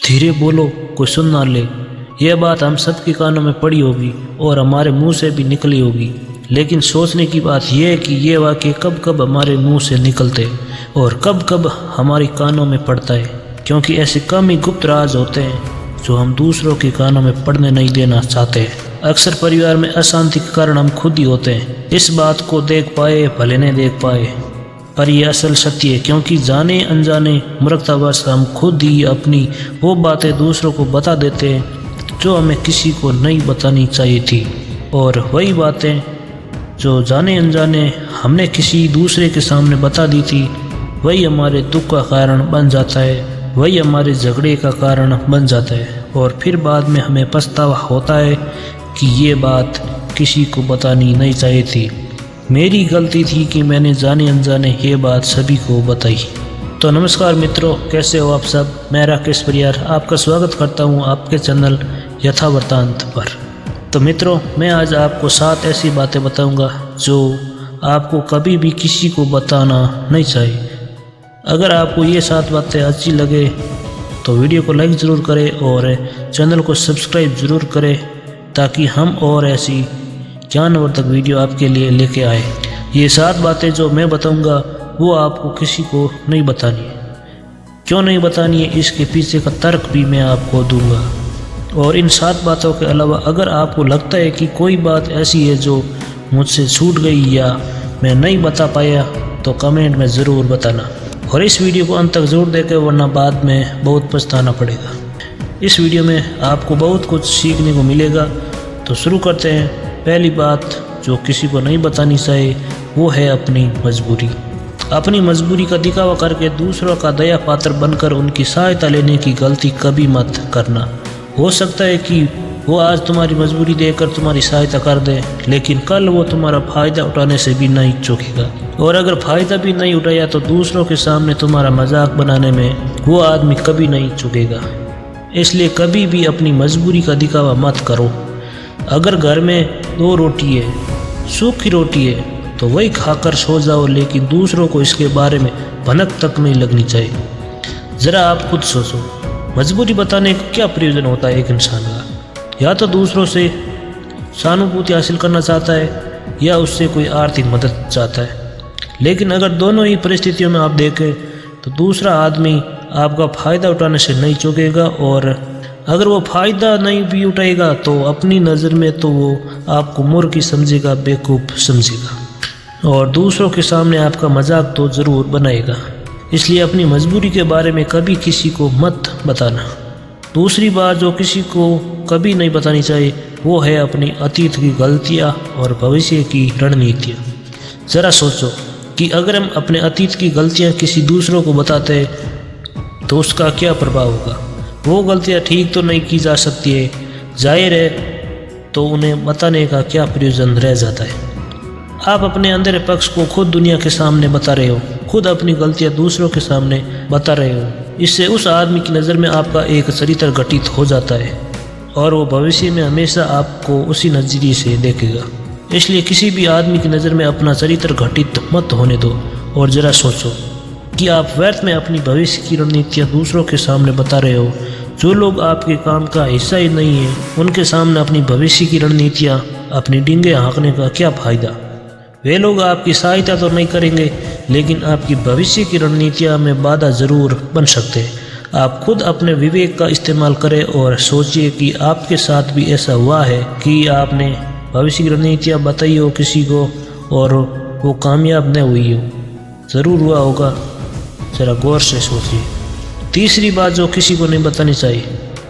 धीरे बोलो, कोई सुन ना ले। यह बात हम सबके कानों में पड़ी होगी और हमारे मुंह से भी निकली होगी, लेकिन सोचने की बात यह है कि ये वाक्य कब कब हमारे मुंह से निकलते और कब कब हमारे कानों में पड़ता है, क्योंकि ऐसे कम ही गुप्त राज होते हैं जो हम दूसरों के कानों में पड़ने नहीं देना चाहते हैं। अक्सर परिवार में अशांति के कारण हम खुद ही होते हैं। इस बात को देख पाए भले नहीं देख पाए, पर यह असल सत्य है, क्योंकि जाने अनजाने मूर्खतावश हम खुद ही अपनी वो बातें दूसरों को बता देते हैं जो हमें किसी को नहीं बतानी चाहिए थी, और वही बातें जो जाने अनजाने हमने किसी दूसरे के सामने बता दी थी वही हमारे दुख का कारण बन जाता है, वही हमारे झगड़े का कारण बन जाता है, और फिर बाद में हमें पछतावा होता है कि ये बात किसी को बतानी नहीं चाहिए थी। मेरी गलती थी कि मैंने जाने अनजाने ये बात सभी को बताई। तो नमस्कार मित्रों, कैसे हो आप सब। मैं राकेश परियार आपका स्वागत करता हूँ आपके चैनल यथावृत्तांत पर। तो मित्रों, मैं आज आपको 7 ऐसी बातें बताऊँगा जो आपको कभी भी किसी को बताना नहीं चाहिए। अगर आपको ये 7 बातें अच्छी लगे तो वीडियो को लाइक ज़रूर करें और चैनल को सब्सक्राइब ज़रूर करें, ताकि हम और ऐसी ज्ञानवर्धक वीडियो आपके लिए लेके आए। ये 7 बातें जो मैं बताऊंगा वो आपको किसी को नहीं बतानी है। क्यों नहीं बतानी है, इसके पीछे का तर्क भी मैं आपको दूंगा। और इन 7 बातों के अलावा अगर आपको लगता है कि कोई बात ऐसी है जो मुझसे छूट गई या मैं नहीं बता पाया तो कमेंट में ज़रूर बताना, और इस वीडियो को अंत तक ज़रूर देखें, वरना बाद में बहुत पछताना पड़ेगा। इस वीडियो में आपको बहुत कुछ सीखने को मिलेगा। तो शुरू करते हैं। पहली बात जो किसी को नहीं बतानी चाहिए वो है अपनी मजबूरी। अपनी मजबूरी का दिखावा करके दूसरों का दया पात्र बनकर उनकी सहायता लेने की गलती कभी मत करना। हो सकता है कि वो आज तुम्हारी मजबूरी देखकर तुम्हारी सहायता कर दे, लेकिन कल वो तुम्हारा फ़ायदा उठाने से भी नहीं चूकेगा, और अगर फ़ायदा भी नहीं उठाया तो दूसरों के सामने तुम्हारा मजाक बनाने में वो आदमी कभी नहीं चूकेगा। इसलिए कभी भी अपनी मजबूरी का दिखावा मत करो। अगर घर में 2 रोटी है, सूखी रोटी है, तो वही खाकर सो जाओ, लेकिन दूसरों को इसके बारे में भनक तक नहीं लगनी चाहिए। ज़रा आप खुद सोचो, मजबूरी बताने का क्या प्रयोजन होता है एक इंसान का। या तो दूसरों से सहानुभूति हासिल करना चाहता है या उससे कोई आर्थिक मदद चाहता है, लेकिन अगर दोनों ही परिस्थितियों में आप देखें तो दूसरा आदमी आपका फ़ायदा उठाने से नहीं चूकेगा, और अगर वो फ़ायदा नहीं भी उठाएगा तो अपनी नज़र में तो वो आपको मूर्ख समझेगा, बेवकूफ़ समझेगा, और दूसरों के सामने आपका मजाक तो ज़रूर बनाएगा। इसलिए अपनी मजबूरी के बारे में कभी किसी को मत बताना। दूसरी बात जो किसी को कभी नहीं बतानी चाहिए वो है अपनी अतीत की गलतियाँ और भविष्य की रणनीतियाँ। ज़रा सोचो कि अगर हम अपने अतीत की गलतियाँ किसी दूसरों को बताते हैं तो उसका क्या प्रभाव होगा। वो गलतियाँ ठीक तो नहीं की जा सकती है, जाहिर है, तो उन्हें बताने का क्या प्रयोजन रह जाता है। आप अपने अंदर पक्ष को खुद दुनिया के सामने बता रहे हो, खुद अपनी गलतियाँ दूसरों के सामने बता रहे हो। इससे उस आदमी की नज़र में आपका एक चरित्र घटित हो जाता है और वो भविष्य में हमेशा आपको उसी नज़रिए से देखेगा। इसलिए किसी भी आदमी की नज़र में अपना चरित्र घटित मत होने दो, और ज़रा सोचो कि आप व्यर्थ में अपनी भविष्य की रणनीतियाँ दूसरों के सामने बता रहे हो। जो लोग आपके काम का हिस्सा ही नहीं है उनके सामने अपनी भविष्य की रणनीतियाँ, अपनी डींगे हाँकने का क्या फ़ायदा। वे लोग आपकी सहायता तो नहीं करेंगे, लेकिन आपकी भविष्य की रणनीतियाँ में बाधा ज़रूर बन सकते हैं। आप खुद अपने विवेक का इस्तेमाल करें और सोचिए कि आपके साथ भी ऐसा हुआ है कि आपने भविष्य की रणनीतियाँ बताई हो किसी को और वो कामयाब न हुई हो। ज़रूर हुआ होगा, ज़रा गौर से सोचिए। तीसरी बात जो किसी को नहीं बतानी चाहिए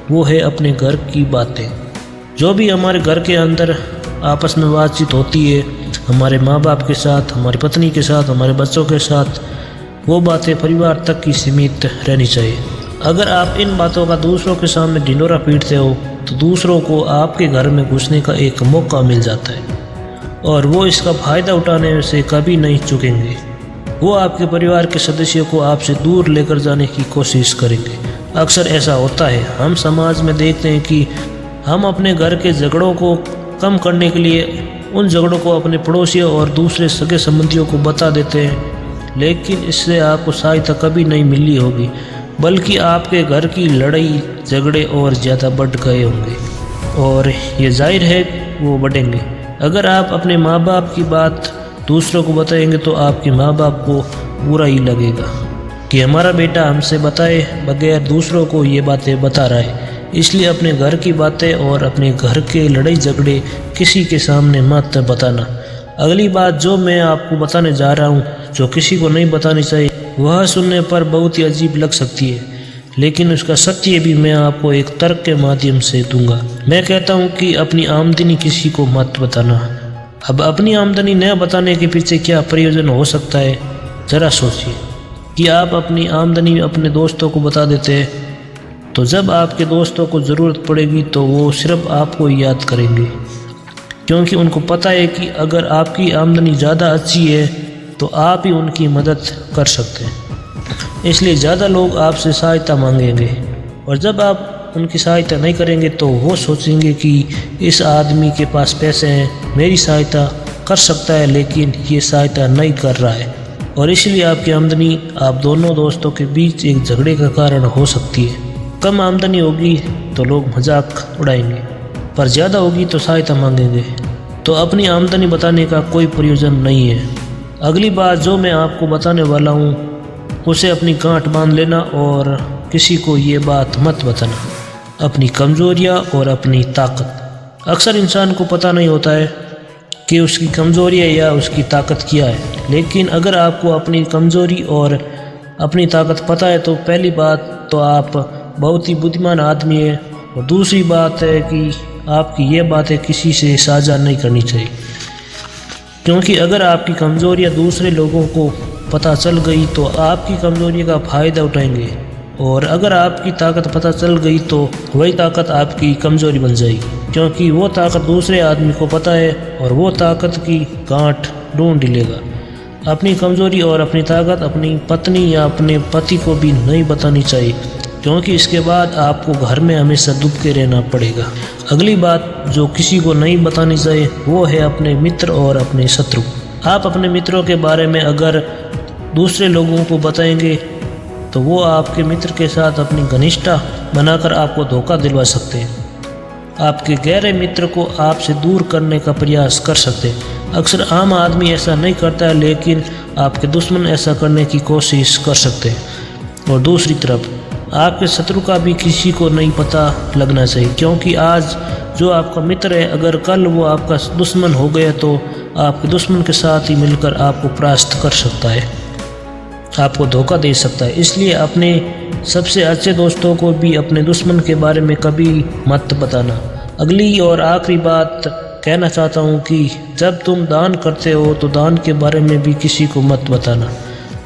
वो है अपने घर की बातें। जो भी हमारे घर के अंदर आपस में बातचीत होती है, हमारे माँ बाप के साथ, हमारी पत्नी के साथ, हमारे बच्चों के साथ, वो बातें परिवार तक की सीमित रहनी चाहिए। अगर आप इन बातों का दूसरों के सामने ढिंढोरा पीटते हो तो दूसरों को आपके घर में घुसने का एक मौका मिल जाता है, और वो इसका फ़ायदा उठाने से कभी नहीं चूकेंगे। वो आपके परिवार के सदस्यों को आपसे दूर लेकर जाने की कोशिश करेंगे। अक्सर ऐसा होता है, हम समाज में देखते हैं कि हम अपने घर के झगड़ों को कम करने के लिए उन झगड़ों को अपने पड़ोसियों और दूसरे सगे संबंधियों को बता देते हैं, लेकिन इससे आपको सहायता कभी नहीं मिली होगी। बल्कि आपके घर की लड़ाई झगड़े और ज़्यादा बढ़ गए होंगे और ये जाहिर है वो बढ़ेंगे। अगर आप अपने माँ बाप की बात दूसरों को बताएंगे तो आपके माँ बाप को बुरा ही लगेगा कि हमारा बेटा हमसे बताए बगैर दूसरों को ये बातें बता रहा है। इसलिए अपने घर की बातें और अपने घर के लड़ाई झगड़े किसी के सामने मत बताना। अगली बात जो मैं आपको बताने जा रहा हूँ, जो किसी को नहीं बतानी चाहिए, वह सुनने पर बहुत ही अजीब लग सकती है, लेकिन उसका सत्य भी मैं आपको एक तर्क के माध्यम से दूंगा। मैं कहता हूँ कि अपनी आमदनी किसी को मत बताना। अब अपनी आमदनी न बताने के पीछे क्या प्रयोजन हो सकता है, ज़रा सोचिए कि आप अपनी आमदनी अपने दोस्तों को बता देते हैं तो जब आपके दोस्तों को ज़रूरत पड़ेगी तो वो सिर्फ आपको याद करेंगे, क्योंकि उनको पता है कि अगर आपकी आमदनी ज़्यादा अच्छी है तो आप ही उनकी मदद कर सकते हैं। इसलिए ज़्यादा लोग आपसे सहायता मांगेंगे और जब आप उनकी सहायता नहीं करेंगे तो वो सोचेंगे कि इस आदमी के पास पैसे हैं, मेरी सहायता कर सकता है, लेकिन ये सहायता नहीं कर रहा है, और इसलिए आपकी आमदनी आप दोनों दोस्तों के बीच एक झगड़े का कारण हो सकती है। कम आमदनी होगी तो लोग मजाक उड़ाएंगे, पर ज़्यादा होगी तो सहायता मांगेंगे। तो अपनी आमदनी बताने का कोई प्रयोजन नहीं है। अगली बात जो मैं आपको बताने वाला हूँ उसे अपनी गांठ बांध लेना और किसी को ये बात मत बताना। अपनी कमज़ोरियाँ और अपनी ताकत। अक्सर इंसान को पता नहीं होता है कि उसकी कमज़ोरियाँ या उसकी ताकत क्या है, लेकिन अगर आपको अपनी कमज़ोरी और अपनी ताकत पता है तो पहली बात तो आप बहुत ही बुद्धिमान आदमी है, और दूसरी बात है कि आपकी ये बातें किसी से साझा नहीं करनी चाहिए, क्योंकि अगर आपकी कमज़ोरियाँ दूसरे लोगों को पता चल गई तो आपकी कमज़ोरियों का फ़ायदा उठाएंगे, और अगर आपकी ताकत पता चल गई तो वही ताकत आपकी कमज़ोरी बन जाएगी, क्योंकि वो ताकत दूसरे आदमी को पता है और वो ताकत की गांठ ढूंढ लेगा। अपनी कमज़ोरी और अपनी ताकत अपनी पत्नी या अपने पति को भी नहीं बतानी चाहिए, क्योंकि इसके बाद आपको घर में हमेशा दुबके रहना पड़ेगा। अगली बात जो किसी को नहीं बतानी चाहिए वो है अपने मित्र और अपने शत्रु। आप अपने मित्रों के बारे में अगर दूसरे लोगों को बताएंगे तो वो आपके मित्र के साथ अपनी घनिष्ठता बनाकर आपको धोखा दिलवा सकते हैं, आपके गहरे मित्र को आपसे दूर करने का प्रयास कर सकते हैं। अक्सर आम आदमी ऐसा नहीं करता है, लेकिन आपके दुश्मन ऐसा करने की कोशिश कर सकते हैं। और दूसरी तरफ आपके शत्रु का भी किसी को नहीं पता लगना चाहिए, क्योंकि आज जो आपका मित्र है अगर कल वो आपका दुश्मन हो गया तो आपके दुश्मन के साथ ही मिलकर आपको परास्त कर सकता है, आपको धोखा दे सकता है। इसलिए अपने सबसे अच्छे दोस्तों को भी अपने दुश्मन के बारे में कभी मत बताना। अगली और आखिरी बात कहना चाहता हूँ कि जब तुम दान करते हो तो दान के बारे में भी किसी को मत बताना,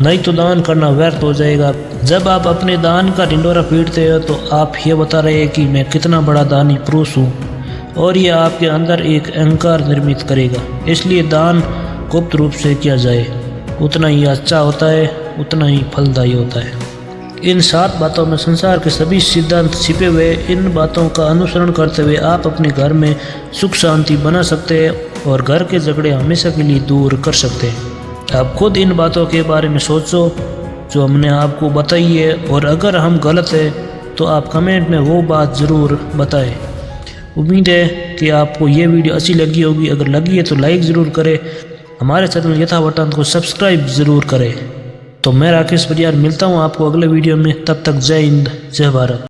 नहीं तो दान करना व्यर्थ हो जाएगा। जब आप अपने दान का ढिंढोरा पीटते हो तो आप ये बता रहे हैं कि मैं कितना बड़ा दानी पुरुष हूँ, और ये आपके अंदर एक अहंकार निर्मित करेगा। इसलिए दान गुप्त रूप से किया जाए, उतना ही अच्छा होता है, उतना ही फलदायी होता है। इन 7 बातों में संसार के सभी सिद्धांत छिपे हुए। इन बातों का अनुसरण करते हुए आप अपने घर में सुख शांति बना सकते हैं और घर के झगड़े हमेशा के लिए दूर कर सकते हैं। आप खुद इन बातों के बारे में सोचो जो हमने आपको बताई है, और अगर हम गलत हैं तो आप कमेंट में वो बात ज़रूर बताएं। उम्मीद है कि आपको ये वीडियो अच्छी लगी होगी। अगर लगी है तो लाइक ज़रूर करें, हमारे चैनल यथावतन को सब्सक्राइब ज़रूर करें। तो मैं राकेश परियार मिलता हूँ आपको अगले वीडियो में। तब तक जय हिंद, जय भारत।